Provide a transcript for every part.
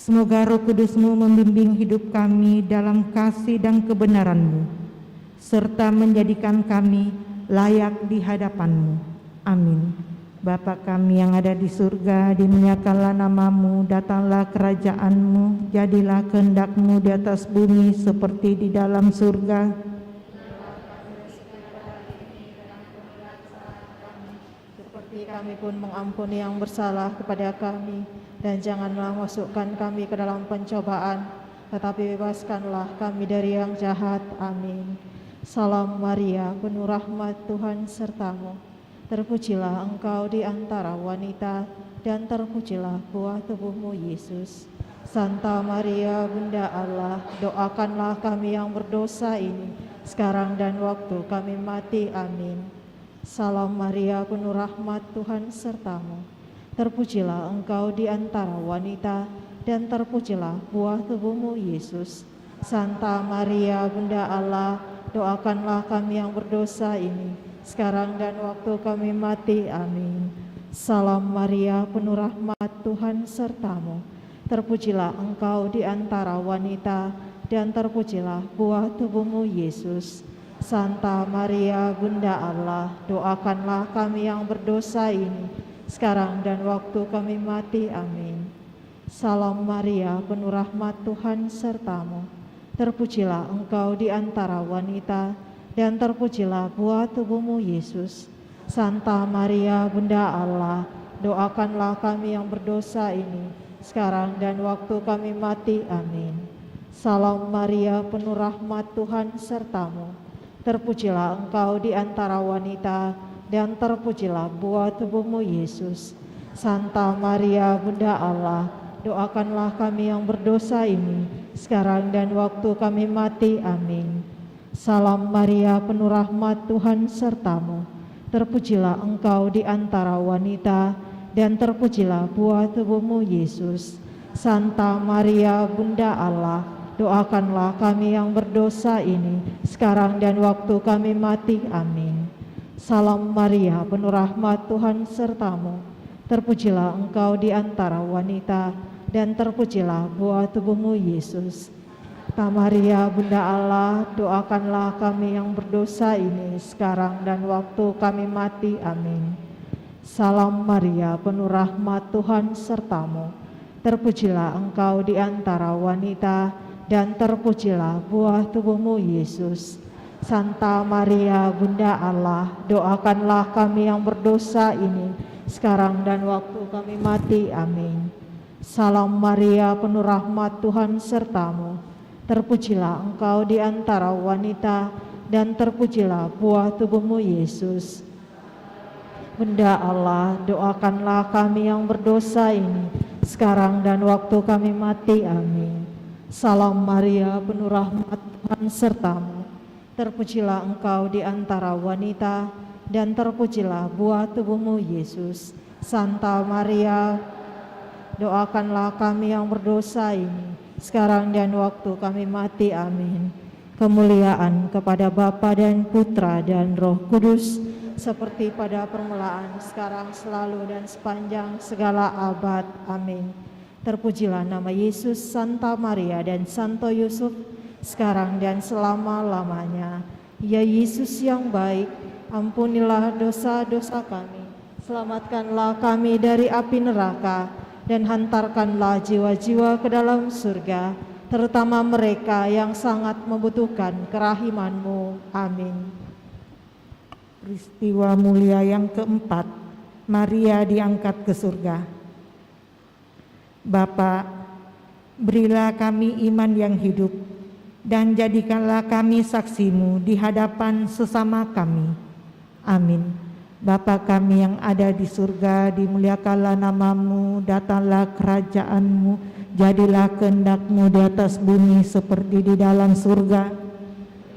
Semoga Roh Kudus-Mu membimbing hidup kami dalam kasih dan kebenaran-Mu, serta menjadikan kami layak di hadapan-Mu. Amin. Bapa kami yang ada di surga, dimuliakanlah nama-Mu, datanglah kerajaan-Mu, jadilah kehendak-Mu di atas bumi seperti di dalam surga. Seperti kami pun mengampuni yang bersalah kepada kami, dan janganlah masukkan kami ke dalam pencobaan, tetapi bebaskanlah kami dari yang jahat. Amin. Salam Maria, penuh rahmat, Tuhan sertamu. Terpujilah engkau di antara wanita, dan terpujilah buah tubuhmu, Yesus. Santa Maria, Bunda Allah, doakanlah kami yang berdosa ini, sekarang dan waktu kami mati. Amin. Salam Maria, penuh rahmat, Tuhan sertamu. Terpujilah engkau di antara wanita, dan terpujilah buah tubuhmu, Yesus. Santa Maria, Bunda Allah, doakanlah kami yang berdosa ini, sekarang dan waktu kami mati. Amin. Salam Maria, penuh rahmat, Tuhan sertamu. Terpujilah engkau di antara wanita, dan terpujilah buah tubuhmu, Yesus. Santa Maria, Bunda Allah, doakanlah kami yang berdosa ini, sekarang dan waktu kami mati. Amin. Salam Maria, penuh rahmat, Tuhan sertamu. Terpujilah engkau di antara wanita, dan terpujilah buah tubuhmu, Yesus. Santa Maria, Bunda Allah, doakanlah kami yang berdosa ini, sekarang dan waktu kami mati. Amin. Salam Maria, penuh rahmat, Tuhan sertamu. Terpujilah engkau di antara wanita, dan terpujilah buah tubuhmu, Yesus. Santa Maria, Bunda Allah, doakanlah kami yang berdosa ini, sekarang dan waktu kami mati. Amin. Salam Maria, penuh rahmat, Tuhan sertamu. Terpujilah engkau di antara wanita, dan terpujilah buah tubuhmu, Yesus. Santa Maria, Bunda Allah, doakanlah kami yang berdosa ini, sekarang dan waktu kami mati. Amin. Salam Maria, penuh rahmat, Tuhan sertamu. Terpujilah engkau di antara wanita, dan terpujilah buah tubuhmu, Yesus. Santa Maria, Bunda Allah, doakanlah kami yang berdosa ini, sekarang dan waktu kami mati. Amin. Salam Maria, penuh rahmat, Tuhan sertamu. Terpujilah engkau di antara wanita, dan terpujilah buah tubuhmu, Yesus. Santa Maria, Bunda Allah, doakanlah kami yang berdosa ini, sekarang dan waktu kami mati. Amin. Salam Maria, penuh rahmat, Tuhan sertamu. Terpujilah engkau di antara wanita, dan terpujilah buah tubuhmu, Yesus. Bunda Allah, doakanlah kami yang berdosa ini, sekarang dan waktu kami mati. Amin. Salam Maria, penuh rahmat, Tuhan sertamu. Terpujilah engkau di antara wanita, dan terpujilah buah tubuhmu, Yesus. Santa Maria, doakanlah kami yang berdosa ini, sekarang dan waktu kami mati. Amin. Kemuliaan kepada Bapa dan Putra dan Roh Kudus, seperti pada permulaan, sekarang, selalu, dan sepanjang segala abad. Amin. Terpujilah nama Yesus, Santa Maria, dan Santo Yusuf, sekarang dan selama-lamanya. Ya Yesus yang baik, ampunilah dosa-dosa kami, selamatkanlah kami dari api neraka, dan hantarkanlah jiwa-jiwa ke dalam surga, terutama mereka yang sangat membutuhkan kerahiman-Mu. Amin. Peristiwa mulia yang keempat, Maria diangkat ke surga. Bapa, berilah kami iman yang hidup, dan jadikanlah kami saksi-Mu di hadapan sesama kami. Amin. Bapa kami yang ada di surga, dimuliakanlah nama-Mu, datanglah kerajaan-Mu, jadilah kehendak-Mu di atas bumi seperti di dalam surga.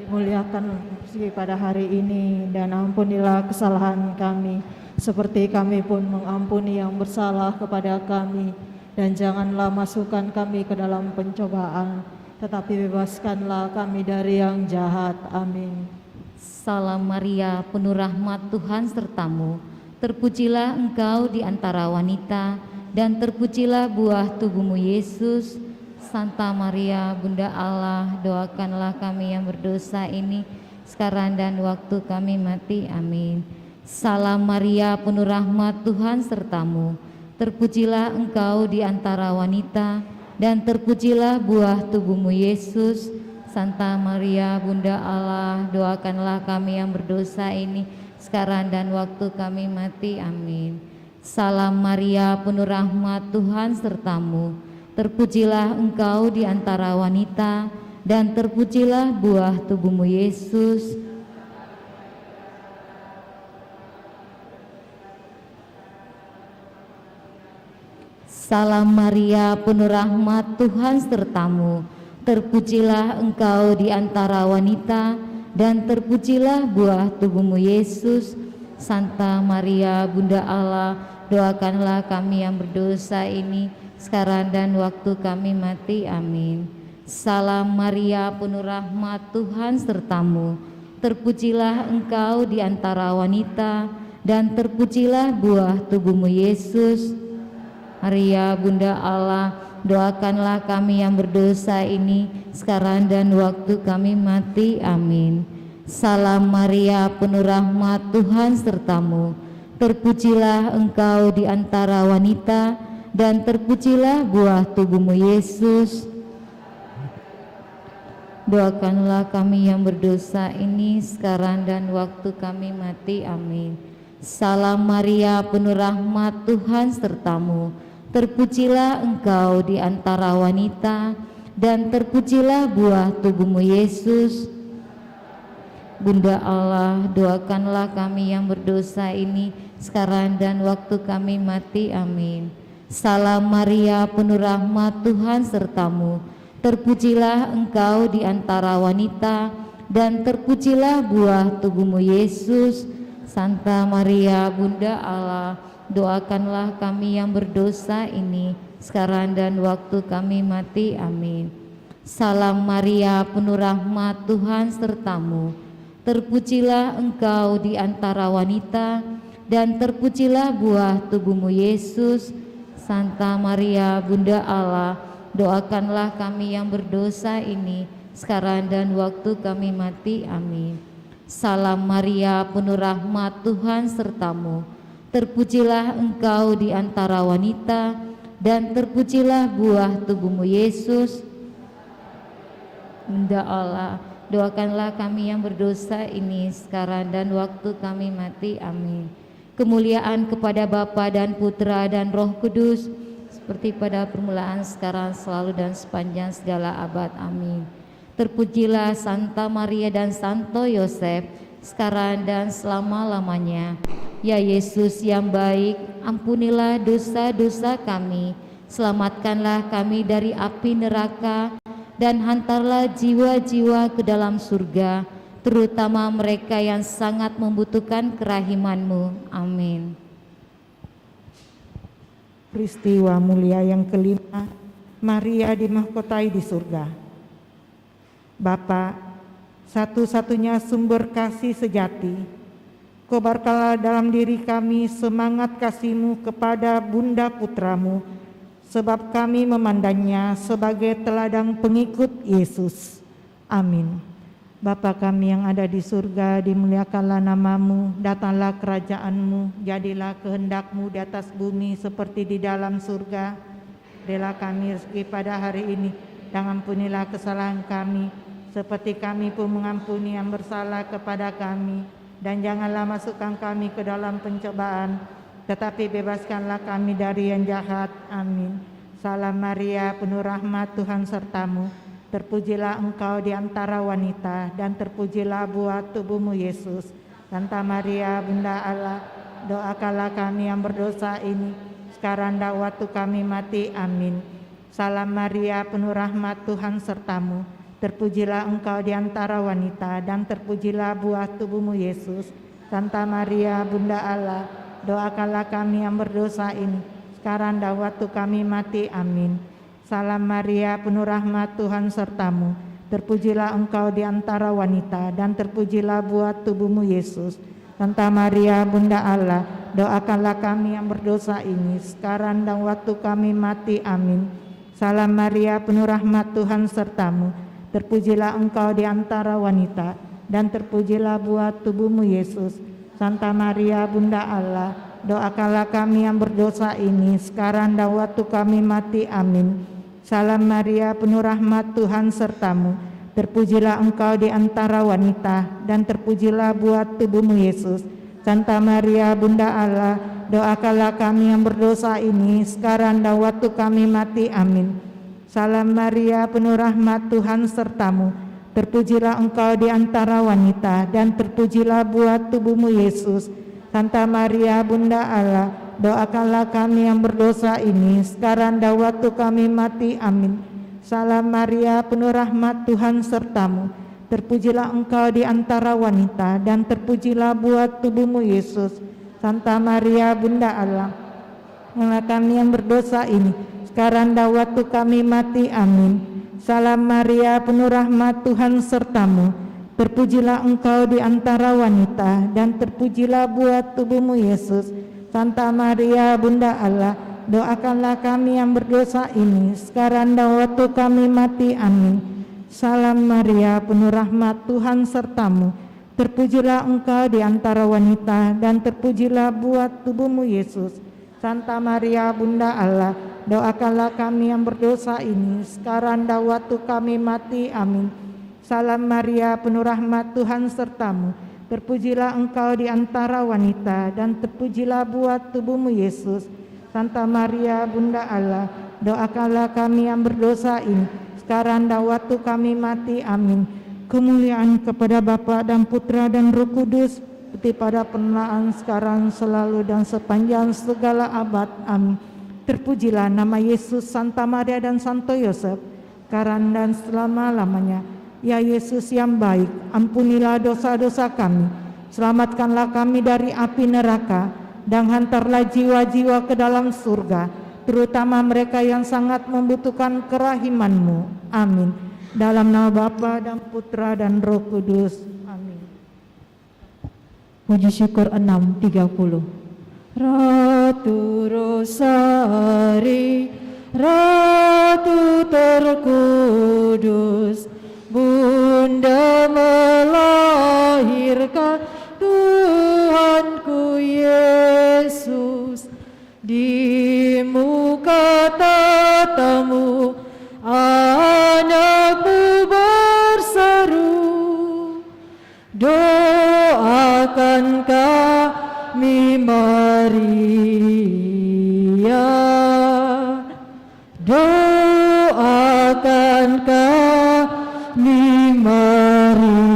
Dimuliakan pada hari ini, dan ampunilah kesalahan kami, seperti kami pun mengampuni yang bersalah kepada kami. Dan janganlah masukkan kami ke dalam pencobaan, tetapi bebaskanlah kami dari yang jahat. Amin. Salam Maria, penuh rahmat, Tuhan sertamu. Terpujilah engkau di antara wanita, dan terpujilah buah tubuhmu Yesus. Santa Maria, Bunda Allah, doakanlah kami yang berdosa ini, sekarang dan waktu kami mati. Amin. Salam Maria, penuh rahmat, Tuhan sertamu. Terpujilah engkau di antara wanita, dan terpujilah buah tubuhmu Yesus. Santa Maria, Bunda Allah, doakanlah kami yang berdosa ini, sekarang dan waktu kami mati. Amin. Salam Maria, penuh rahmat, Tuhan sertamu. Terpujilah engkau di antara wanita, dan terpujilah buah tubuhmu Yesus. Salam Maria, penuh rahmat, Tuhan sertamu. Terpujilah engkau di antara wanita, dan terpujilah buah tubuhmu Yesus. Santa Maria, Bunda Allah, doakanlah kami yang berdosa ini, sekarang dan waktu kami mati. Amin. Salam Maria, penuh rahmat, Tuhan sertamu. Terpujilah engkau di antara wanita, dan terpujilah buah tubuhmu Yesus. Maria, Bunda Allah, doakanlah kami yang berdosa ini, sekarang dan waktu kami mati. Amin. Salam Maria, penuh rahmat, Tuhan sertamu. Terpujilah engkau di antara wanita, dan terpujilah buah tubuhmu Yesus. Doakanlah kami yang berdosa ini, sekarang dan waktu kami mati. Amin. Salam Maria, penuh rahmat, Tuhan sertamu. Terpujilah engkau di antara wanita, dan terpujilah buah tubuhmu Yesus. Bunda Allah, doakanlah kami yang berdosa ini, sekarang dan waktu kami mati. Amin. Salam Maria, penuh rahmat, Tuhan sertamu. Terpujilah engkau di antara wanita, dan terpujilah buah tubuhmu Yesus. Santa Maria, Bunda Allah, doakanlah kami yang berdosa ini, sekarang dan waktu kami mati. Amin. Salam Maria, penuh rahmat, Tuhan sertamu. Terpujilah engkau di antara wanita, dan terpujilah buah tubuhmu Yesus. Santa Maria, Bunda Allah, doakanlah kami yang berdosa ini, sekarang dan waktu kami mati. Amin. Salam Maria, penuh rahmat, Tuhan sertamu. Terpujilah engkau di antara wanita, dan terpujilah buah tubuhmu Yesus. Bunda Allah, doakanlah kami yang berdosa ini, sekarang dan waktu kami mati. Amin. Kemuliaan kepada Bapa dan Putra dan Roh Kudus, seperti pada permulaan, sekarang, selalu, dan sepanjang segala abad. Amin. Terpujilah Santa Maria dan Santo Yosef, sekarang dan selama-lamanya. Ya Yesus yang baik, ampunilah dosa-dosa kami, selamatkanlah kami dari api neraka, dan hantarlah jiwa-jiwa ke dalam surga, terutama mereka yang sangat membutuhkan kerahiman-Mu. Amin. Peristiwa mulia yang kelima, Maria dimahkotai di surga. Bapa, satu-satunya sumber kasih sejati, kobarkanlah dalam diri kami semangat kasih-Mu kepada Bunda Putra-Mu, sebab kami memandangnya sebagai teladan pengikut Yesus. Amin. Bapa kami yang ada di surga, dimuliakanlah nama-Mu, datanglah kerajaan-Mu, jadilah kehendak-Mu di atas bumi seperti di dalam surga. Berilah kami rezeki pada hari ini, dan ampunilah kesalahan kami, seperti kami pun mengampuni yang bersalah kepada kami. Dan janganlah masukkan kami ke dalam pencobaan, tetapi bebaskanlah kami dari yang jahat. Amin. Salam Maria, penuh rahmat, Tuhan sertamu. Terpujilah engkau di antara wanita, dan terpujilah buah tubuhmu Yesus. Santa Maria, Bunda Allah, doakanlah kami yang berdosa ini, sekarang dan waktu kami mati. Amin. Salam Maria, penuh rahmat, Tuhan sertamu. Terpujilah engkau di antara wanita, dan terpujilah buah tubuhmu Yesus. Santa Maria, Bunda Allah, doakanlah kami yang berdosa ini, sekarang dan waktu kami mati. Amin. Salam Maria, penuh rahmat, Tuhan sertamu. Terpujilah engkau di antara wanita, dan terpujilah buah tubuhmu Yesus. Santa Maria, Bunda Allah, doakanlah kami yang berdosa ini sekarang dan waktu kami mati. Amin. Salam Maria, penuh rahmat, Tuhan sertamu. Terpujilah engkau di antara wanita, dan terpujilah buah tubuhmu Yesus. Santa Maria, Bunda Allah, doakanlah kami yang berdosa ini sekarang dan waktu kami mati. Amin. Salam Maria, penuh rahmat, Tuhan sertamu. Terpujilah engkau di antara wanita, dan terpujilah buah tubuhmu Yesus. Santa Maria, Bunda Allah, doakanlah kami yang berdosa ini sekarang dan waktu kami mati. Amin. Salam Maria, penuh rahmat, Tuhan sertamu. Terpujilah engkau di antara wanita, dan terpujilah buah tubuhmu Yesus. Santa Maria, Bunda Allah, doakanlah kami yang berdosa ini sekarang dan waktu kami mati. Amin. Salam Maria, penuh rahmat, Tuhan sertamu. Terpujilah engkau di antara wanita, dan terpujilah buah tubuhmu Yesus. Santa Maria, Bunda Allah, doakanlah kami yang berdosa ini sekarang dan waktu kami mati. Amin. Salam Maria, penuh rahmat, Tuhan sertamu. Terpujilah engkau di antara wanita, dan terpujilah buah tubuhmu Yesus. Santa Maria, Bunda Allah, doakanlah kami yang berdosa ini sekarang dan waktu kami mati. Amin. Salam Maria, penuh rahmat, Tuhan sertamu. Terpujilah engkau di antara wanita, dan terpujilah buah tubuhmu Yesus. Santa Maria, Bunda Allah, doakanlah kami yang berdosa ini sekarang dan waktu kami mati. Amin. Salam Maria, penuh rahmat, Tuhan sertamu. Terpujilah engkau di antara wanita, dan terpujilah buah tubuhmu Yesus. Santa Maria, Bunda Allah, doakanlah kami yang berdosa ini sekarang dan waktu kami mati. Amin. Kemuliaan kepada Bapa dan Putra dan Roh Kudus, seperti pada permulaan, sekarang, selalu, dan sepanjang segala abad. Amin. Terpujilah nama Yesus, Santa Maria dan Santo Yosef, sekarang dan selama-lamanya. Ya Yesus yang baik, ampunilah dosa-dosa kami, selamatkanlah kami dari api neraka, dan hantarlah jiwa-jiwa ke dalam surga, terutama mereka yang sangat membutuhkan kerahiman-Mu. Amin. Dalam nama Bapa dan Putra dan Roh Kudus. Amin. Puji syukur 6:30. Ratu Rosari, Ratu terkudus, Bunda melahirkan Tuhanku Yesus. Di muka tatamu anakmu berseru, doakan kami Maria, doakan kami Maria.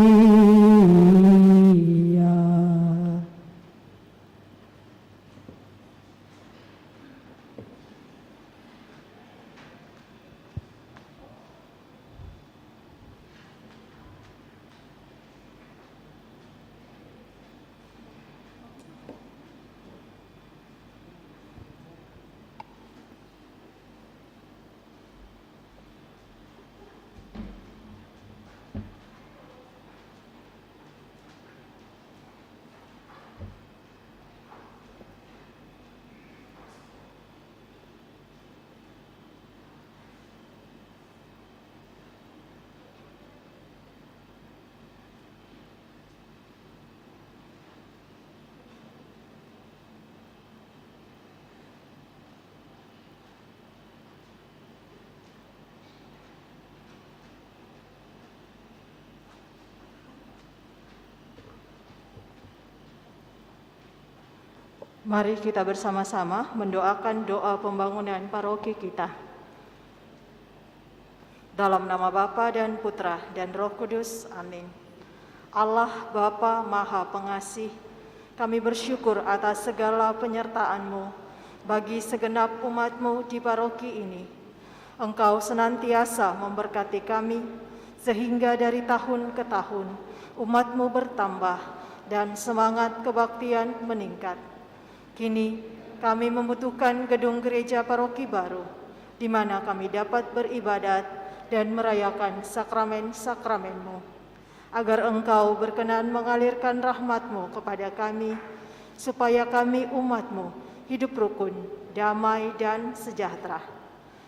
Mari kita bersama-sama mendoakan doa pembangunan paroki kita. Dalam nama Bapa dan Putra dan Roh Kudus. Amin. Allah Bapa Maha Pengasih, kami bersyukur atas segala penyertaan-Mu bagi segenap umat-Mu di paroki ini. Engkau senantiasa memberkati kami, sehingga dari tahun ke tahun umat-Mu bertambah dan semangat kebaktian meningkat. Kini kami membutuhkan gedung gereja paroki baru, di mana kami dapat beribadat dan merayakan sakramen-sakramen-Mu. Agar Engkau berkenan mengalirkan rahmat-Mu kepada kami, supaya kami umat-Mu hidup rukun, damai, dan sejahtera.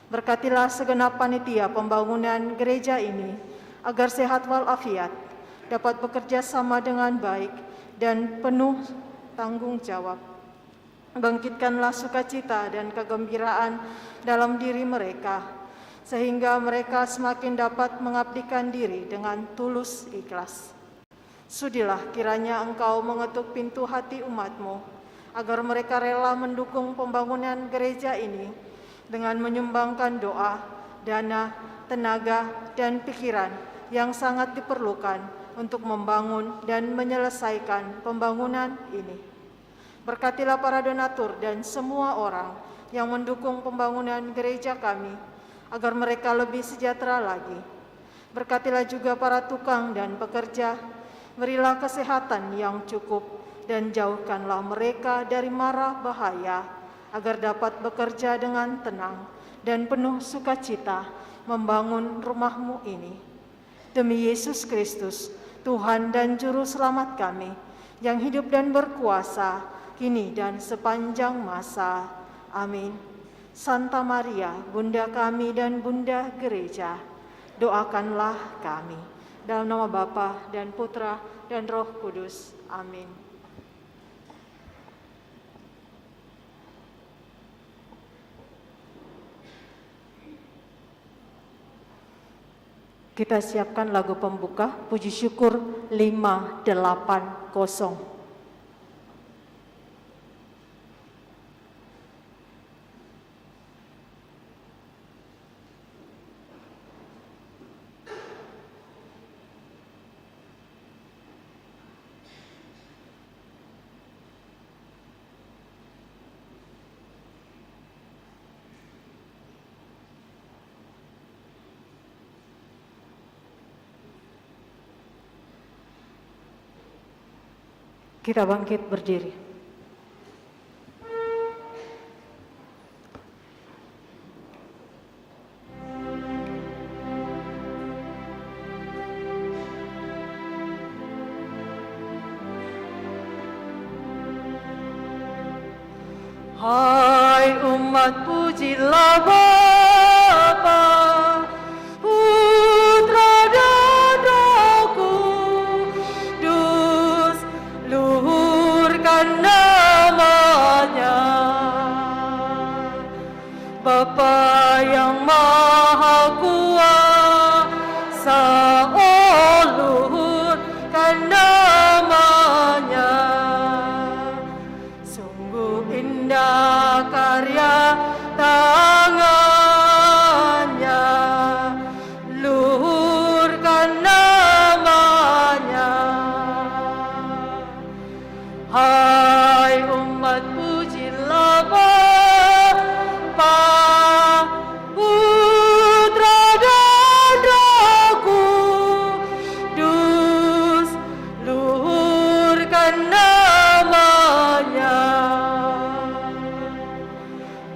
Berkatilah segenap panitia pembangunan gereja ini, agar sehat walafiat, dapat bekerja sama dengan baik dan penuh tanggung jawab. Bangkitkanlah sukacita dan kegembiraan dalam diri mereka, sehingga mereka semakin dapat mengabdikan diri dengan tulus ikhlas. Sudilah kiranya Engkau mengetuk pintu hati umat-Mu, agar mereka rela mendukung pembangunan gereja ini dengan menyumbangkan doa, dana, tenaga, dan pikiran yang sangat diperlukan untuk membangun dan menyelesaikan pembangunan ini. Berkatilah para donatur dan semua orang yang mendukung pembangunan gereja kami, agar mereka lebih sejahtera lagi. Berkatilah juga para tukang dan pekerja, berilah kesehatan yang cukup, dan jauhkanlah mereka dari mara bahaya, agar dapat bekerja dengan tenang dan penuh sukacita membangun rumah-Mu ini. Demi Yesus Kristus, Tuhan dan Juru Selamat kami, yang hidup dan berkuasa, kini dan sepanjang masa. Amin. Santa Maria, Bunda kami dan Bunda Gereja, doakanlah kami. Dalam nama Bapa dan Putra dan Roh Kudus. Amin. Kita siapkan lagu pembuka, puji syukur 580. Kita bangkit berdiri. Hai umat, pujilah Bapa, Putra dan Roh Kudus, luhurkan namanya. Bapa yang Maha Kuasa, oh luhurkan namanya. Sungguh indah karya tangannya, luhurkan namanya. Hai umat, pujilah Bapa, Putra dan Roh Kudus, luhurkan namanya.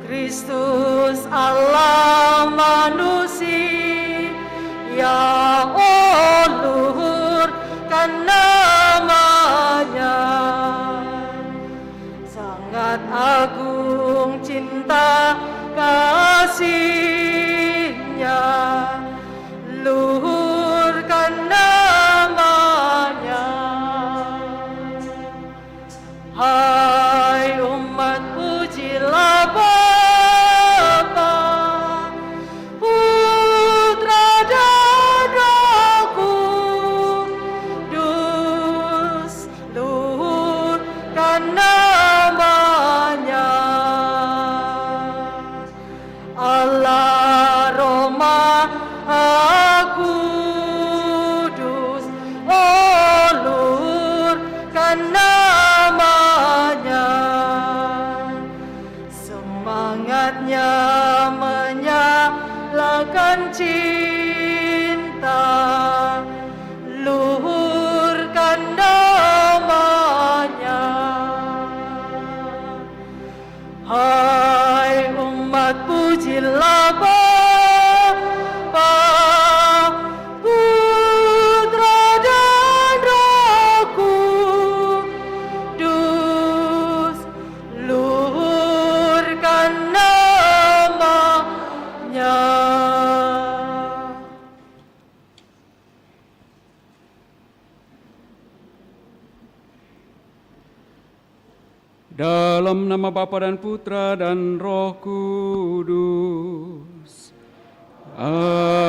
Kristus Allah manusia, oh luhurkan namanya. Sangat agung cinta kasihnya, luhurkan namanya. Hai umat, pujilah Bapa, Putra dan Roh Kudus, luhurkan namanya. Allah Roh Maha Kudus, oh luhurkan namanya. Semangatnya menyalakan cinta, luhurkan namanya. Hai umat, pujilah Bapa, Putra dan Roh Kudus, Dalam nama Bapa dan Putra dan Roh Kudus. Amin.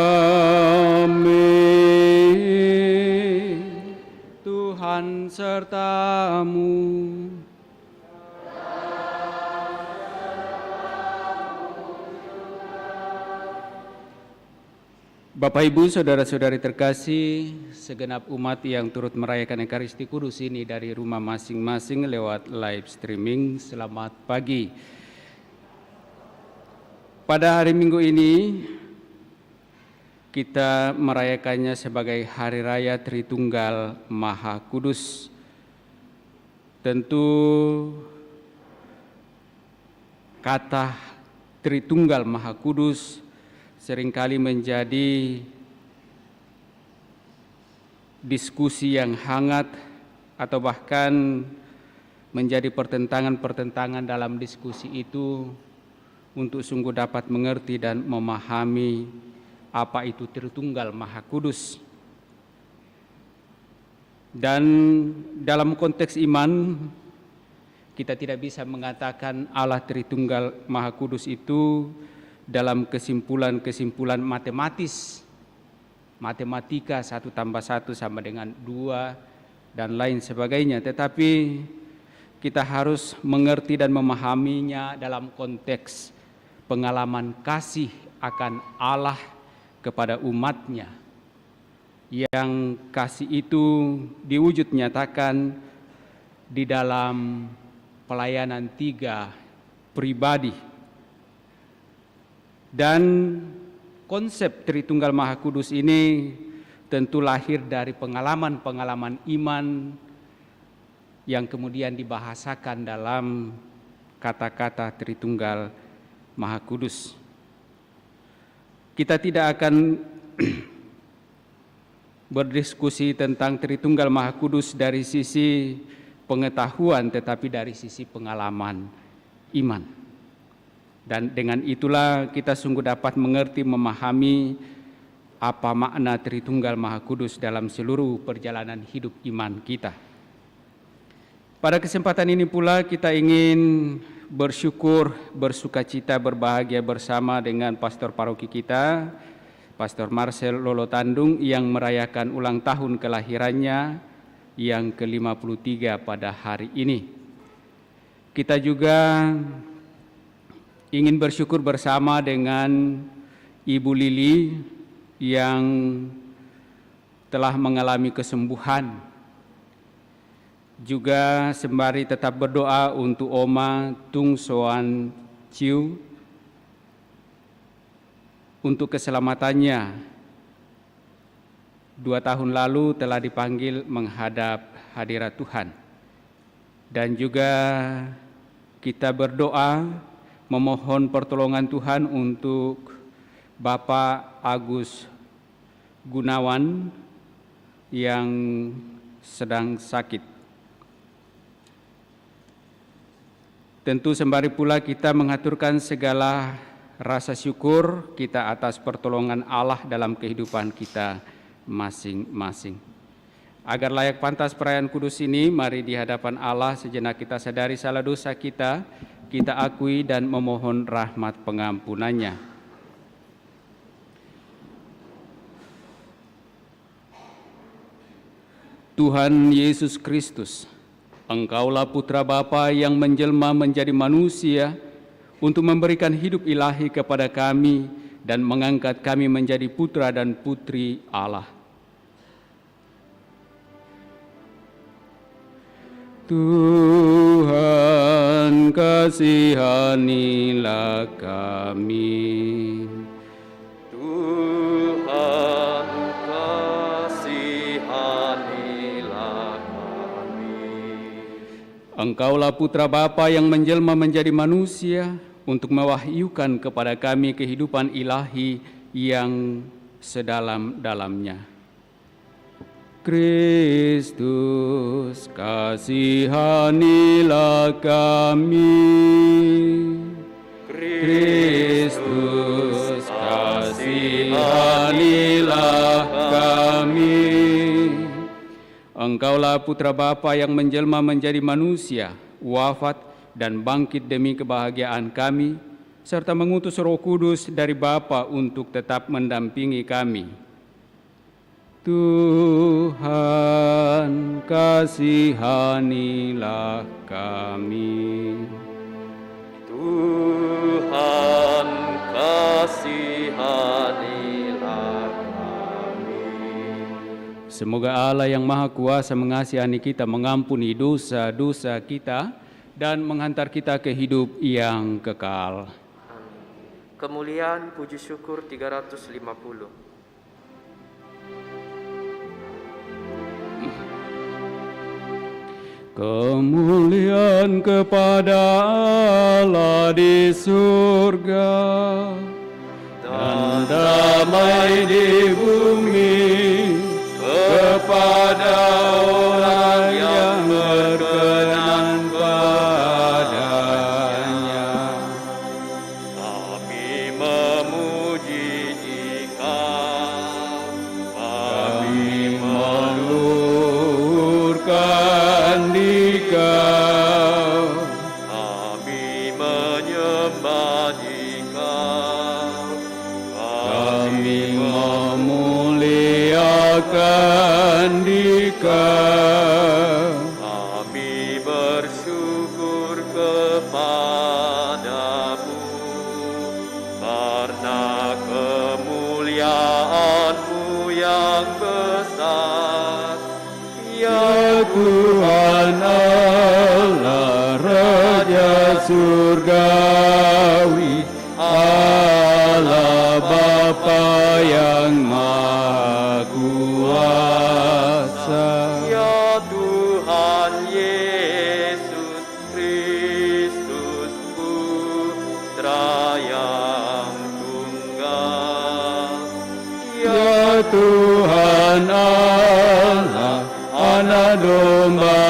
Tuhan sertamu. Bapak, Ibu, saudara-saudari terkasih, segenap umat yang turut merayakan Ekaristi Kudus ini dari rumah masing-masing lewat live streaming, selamat pagi. Pada hari Minggu ini, kita merayakannya sebagai Hari Raya Tritunggal Maha Kudus. Tentu kata Tritunggal Maha Kudus seringkali menjadi diskusi yang hangat atau bahkan menjadi pertentangan-pertentangan dalam diskusi itu untuk sungguh dapat mengerti dan memahami apa itu Tritunggal Maha Kudus. Dan dalam konteks iman, kita tidak bisa mengatakan Allah Tritunggal Maha Kudus itu dalam kesimpulan-kesimpulan matematika 1 tambah 1 sama dengan 2 dan lain sebagainya, tetapi kita harus mengerti dan memahaminya dalam konteks pengalaman kasih akan Allah kepada umatnya, yang kasih itu diwujud nyatakan di dalam pelayanan 3 pribadi. Dan konsep Tritunggal Maha Kudus ini tentu lahir dari pengalaman-pengalaman iman yang kemudian dibahasakan dalam kata-kata Tritunggal Maha Kudus. Kita tidak akan berdiskusi tentang Tritunggal Maha Kudus dari sisi pengetahuan, tetapi dari sisi pengalaman iman. Dan dengan itulah kita sungguh dapat mengerti, memahami apa makna Tritunggal Maha Kudus dalam seluruh perjalanan hidup iman kita. Pada kesempatan ini pula kita ingin bersyukur, bersukacita, berbahagia bersama dengan pastor paroki kita, Pastor Marcel Lolo Tandung, yang merayakan ulang tahun kelahirannya yang ke-53 pada hari ini. Kita juga ingin bersyukur bersama dengan Ibu Lili yang telah mengalami kesembuhan. Juga sembari tetap berdoa untuk Oma Tung Soan Ciu untuk keselamatannya. 2 tahun lalu telah dipanggil menghadap hadirat Tuhan. Dan juga kita berdoa memohon pertolongan Tuhan untuk Bapak Agus Gunawan yang sedang sakit. Tentu sembari pula kita mengaturkan segala rasa syukur kita atas pertolongan Allah dalam kehidupan kita masing-masing. Agar layak pantas perayaan kudus ini, mari di hadapan Allah sejenak kita sadari salah dosa kita akui dan memohon rahmat pengampunannya. Tuhan Yesus Kristus, Engkaulah Putra Bapa yang menjelma menjadi manusia untuk memberikan hidup ilahi kepada kami dan mengangkat kami menjadi putra dan putri Allah. Tuhan, kasihanilah kami. Tuhan, kasihanilah kami. Engkaulah Putra Bapa yang menjelma menjadi manusia untuk mewahyukan kepada kami kehidupan ilahi yang sedalam-dalamnya. Kristus, kasihanilah kami. Kristus, kasihanilah kami. Engkaulah Putra Bapa yang menjelma menjadi manusia, wafat dan bangkit demi kebahagiaan kami, serta mengutus Roh Kudus dari Bapa untuk tetap mendampingi kami. Tuhan, kasihanilah kami. Tuhan, kasihanilah kami. Semoga Allah yang Maha Kuasa mengasihani kita, mengampuni dosa-dosa kita, dan menghantar kita ke hidup yang kekal. Amin. Kemuliaan puji syukur 350. Kemuliaan kepada Allah di surga dan damai di bumi kepada orang yang berkenan padanya. Kami memuji Dikau, Kami meluhurkan Dikau, kami menyembah Dikau, kami memuliakan Dikau. kami bersyukur kepadamu karena kemuliaan-Mu yang besar. Ya Tuhan Allah, Raja Surgawi, Allah Bapa yang Maha Kuasa. Ya Tuhan Yesus Kristus Putra yang tunggal. Ya Tuhan Allah, Anak Domba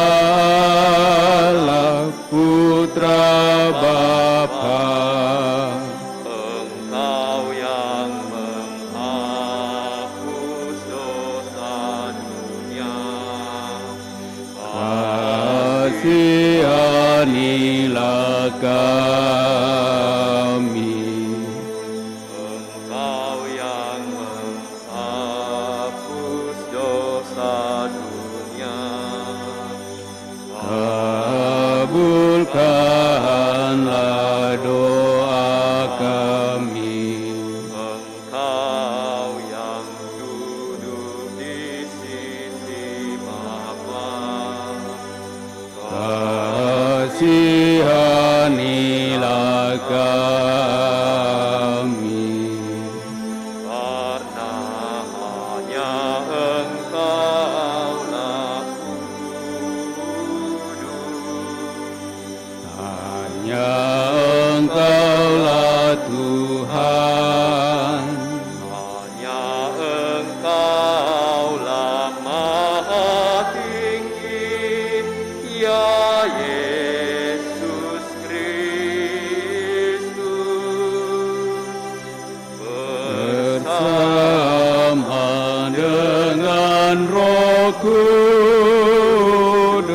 Allah, Putra Bapa. Engkau yang menghapus dosa dunia. Kasihanilah kami. Engkau yang menghapus dosa dunia. Kabulkanlah doa kami. Engkau yang duduk di sisi Bapa. Kasihanilah kami. Karena hanya Engkaulah kudus. Hanya Engkaulah Tuhan. Hanya Engkaulah Maha Tinggi, ya Yesus Kristus. Bersama dengan Roh Kudus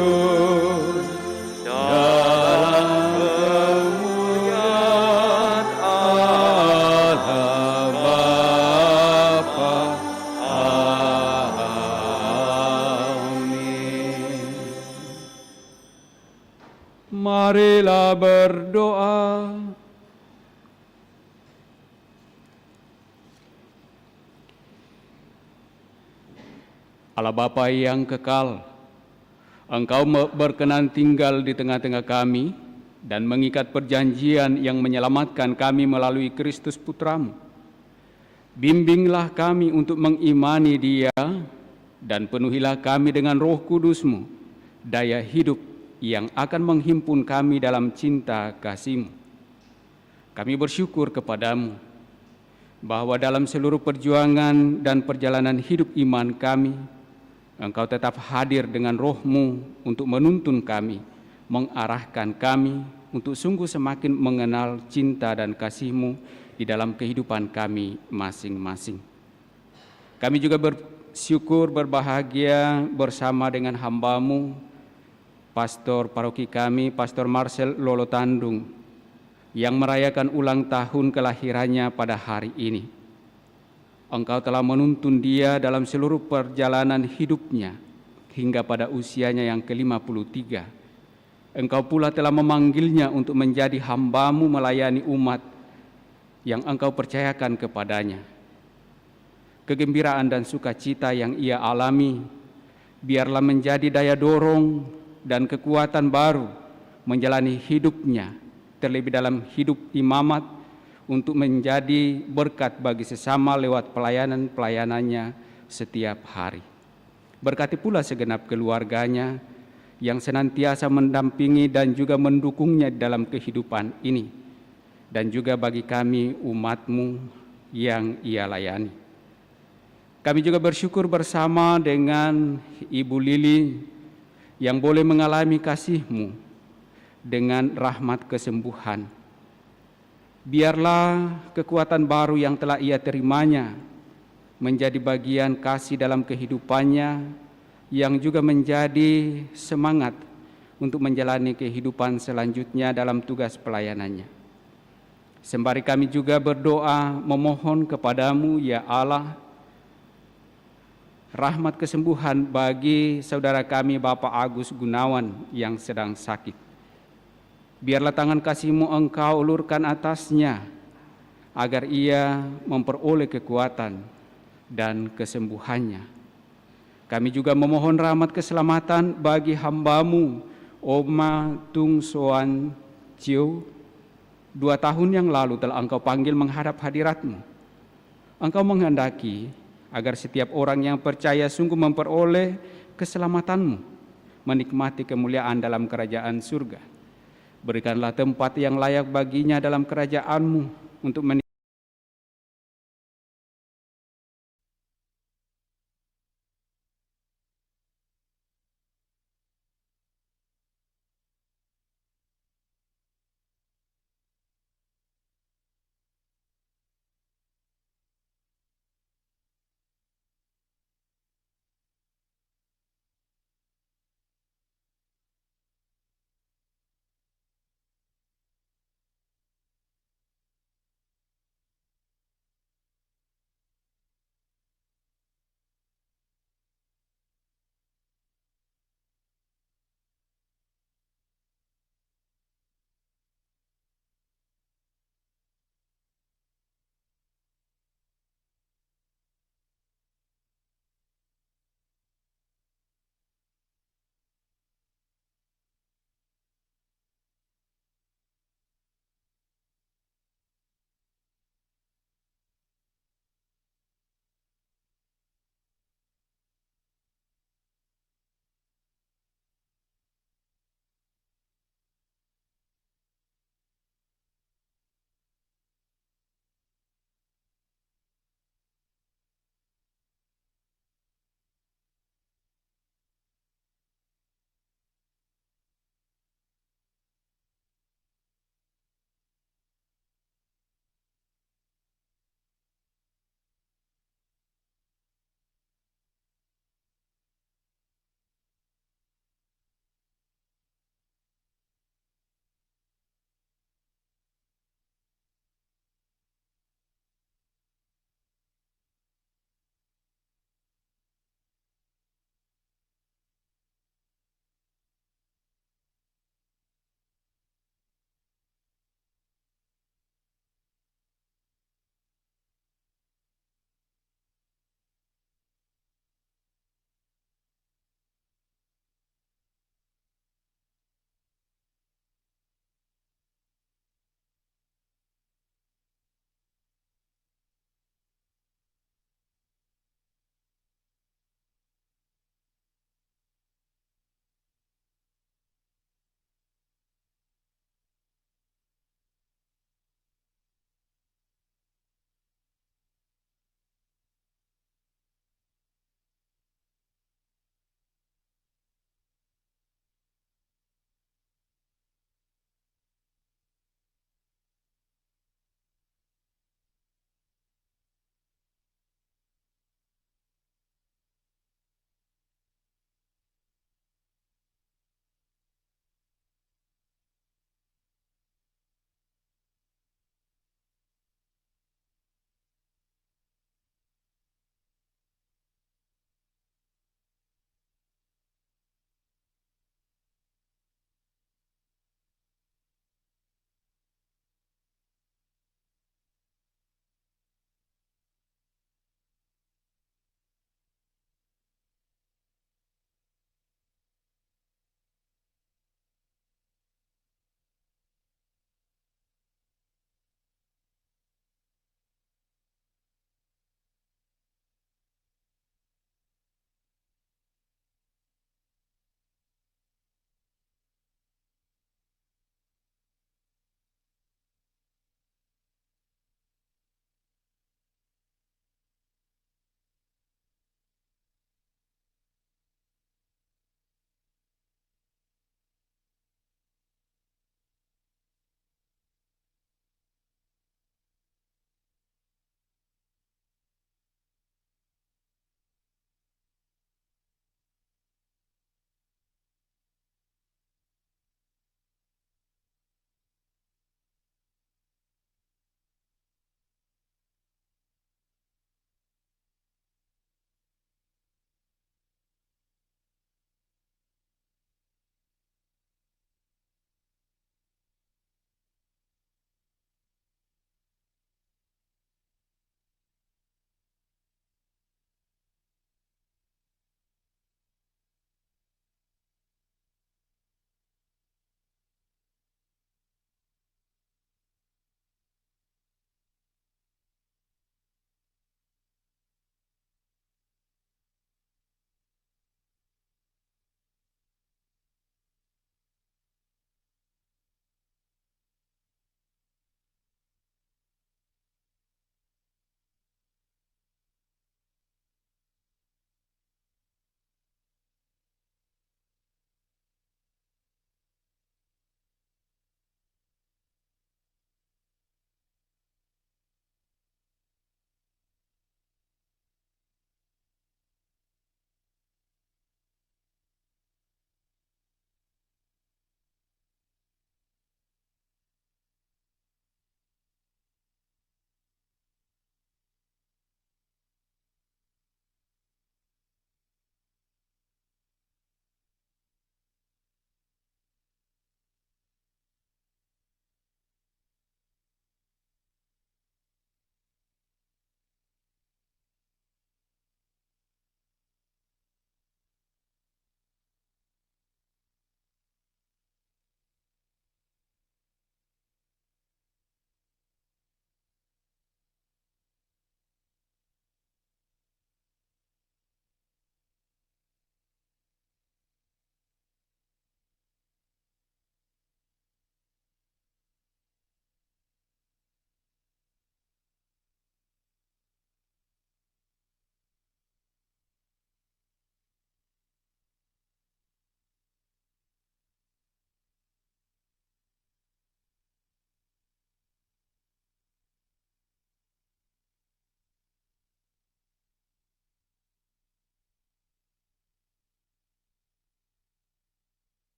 dalam kemuliaan Allah Bapa. Amin. Marilah berdoa. Allah Bapa yang kekal, Engkau berkenan tinggal di tengah-tengah kami dan mengikat perjanjian yang menyelamatkan kami melalui Kristus Putramu. Bimbinglah kami untuk mengimani Dia dan penuhilah kami dengan Roh Kudus-Mu, daya hidup yang akan menghimpun kami dalam cinta kasih-Mu. Kami bersyukur kepadamu bahwa dalam seluruh perjuangan dan perjalanan hidup iman kami, Engkau tetap hadir dengan Roh-Mu untuk menuntun kami, mengarahkan kami untuk sungguh semakin mengenal cinta dan kasih-Mu di dalam kehidupan kami masing-masing. Kami juga bersyukur, berbahagia bersama dengan hamba-Mu Pastor paroki kami, Pastor Marcel Lolo Tandung, yang merayakan ulang tahun kelahirannya pada hari ini. Engkau telah menuntun dia dalam seluruh perjalanan hidupnya hingga pada usianya yang ke-53. Engkau pula telah memanggilnya untuk menjadi hamba-Mu melayani umat yang Engkau percayakan kepadanya. Kegembiraan dan sukacita yang ia alami, biarlah menjadi daya dorong dan kekuatan baru menjalani hidupnya, terlebih dalam hidup imamat, untuk menjadi berkat bagi sesama lewat pelayanan-pelayanannya setiap hari. Berkati pula segenap keluarganya yang senantiasa mendampingi dan juga mendukungnya dalam kehidupan ini, dan juga bagi kami umat-Mu yang ia layani. Kami juga bersyukur bersama dengan Ibu Lili yang boleh mengalami kasih-Mu dengan rahmat kesembuhan. Biarlah kekuatan baru yang telah ia terimanya menjadi bagian kasih dalam kehidupannya, yang juga menjadi semangat untuk menjalani kehidupan selanjutnya dalam tugas pelayanannya. Sembari kami juga berdoa memohon kepadamu, ya Allah, rahmat kesembuhan bagi saudara kami Bapak Agus Gunawan yang sedang sakit. Biarlah tangan kasih-Mu Engkau ulurkan atasnya, agar ia memperoleh kekuatan dan kesembuhannya. Kami juga memohon rahmat keselamatan bagi hamba-Mu Oma Tung Soan Cio. 2 tahun yang lalu telah Engkau panggil menghadap hadirat-Mu. Engkau menghendaki agar setiap orang yang percaya sungguh memperoleh keselamatan-Mu, menikmati kemuliaan dalam kerajaan surga. Berikanlah tempat yang layak baginya dalam kerajaan-Mu untuk menikmati